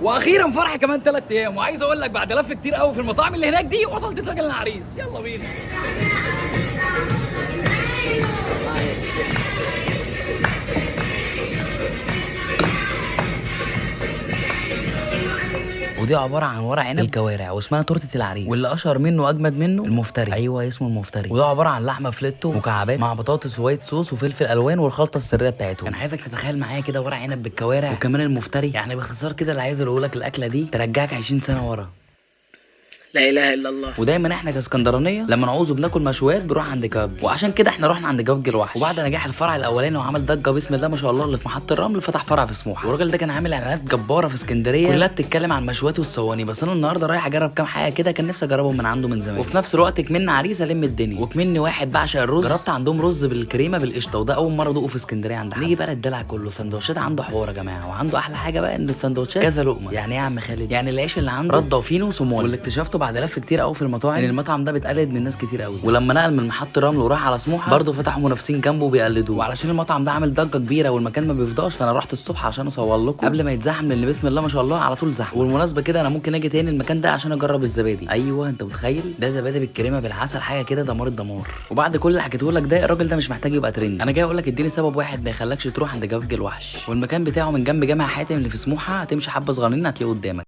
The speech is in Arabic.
واخيرا فرحي كمان 3 ايام، وعايز اقول لك بعد لف كتير قوي في المطاعم اللي هناك دي وصلت لراجل العريس. يلا بينا. ودي عباره عن ورق عنب الكوارع واسمها تورته العريس، واللي اشهر منه واجمد منه المفتري. ايوه اسمه المفتري. وده عباره عن لحمه فليتو مكعبات مع بطاطس ووايت صوص وفلفل الوان والخلطه السريه بتاعتهم. انا عايزك تتخيل معايا كده ورق عنب بالكوارع وكمان المفتري، يعني باختصار كده اللي عايز اقول لك الاكله دي ترجعك 20 سنه ورا. لا اله الا الله. ودايما احنا كاسكندرانيه لما نعوز بناكل مشويات بنروح عند كباب، وعشان كده احنا رحنا عند كباب الوحش. وبعد نجاح الفرع الاولاني وعمل ضجه بسم الله ما شاء الله اللي في محطه الرمل، فتح فرع في سموحه. والراجل ده كان عامل اعلانات جباره في اسكندريه كلها بتتكلم عن المشويات والصواني. بس انا النهارده رايح اجرب كام حاجه كده كان نفسي اجربهم من عنده من زمان، وفي نفس الوقت كمني عريس الم الدنيا، وكمني واحد بعشق الرز. جربت عندهم رز بالكريمه بالقشطه، وده اول مره ادوقه في اسكندريه عند حد. نيجي بقى للدلع كله، سندوتشات عنده حوار يا جماعه. وعنده احلى حاجه بقى ان السندوتشات كذا لقمه. يعني ايه يا عم خالد؟ يعني العيش اللي عنده رده وفينو وصومال. واللي اكتشفته بعد لف كتير قوي في المطاعم ان المطعم ده بيتقلد من ناس كتير قوي، ولما نقل من محطه الرمل وراح على سموحه برضه فتحوا منافسين جنبه بيقلدوه. وعلشان المطعم ده عامل ضجه كبيره والمكان ما بيفضاش، فانا رحت الصبح عشان اصور لكم قبل ما يتزحم، لان بسم الله ما شاء الله على طول زحمه. والمناسبه كده انا ممكن اجي تاني المكان ده عشان اجرب الزبادي. ايوه انت متخيل؟ ده زبادي بالكريمه بالعسل، حاجه كده دمار الدمار. وبعد كل اللي حكيته لك ده الراجل ده مش محتاج يبقى ترند. انا جاي اقول لك اديني سبب واحد ما يخلكش تروح عند كباب الوحش. والمكان بتاعه من جنب جامع حاتم اللي في سموحه، هتمشي حبه صغيرين هتلاقيه قدامك.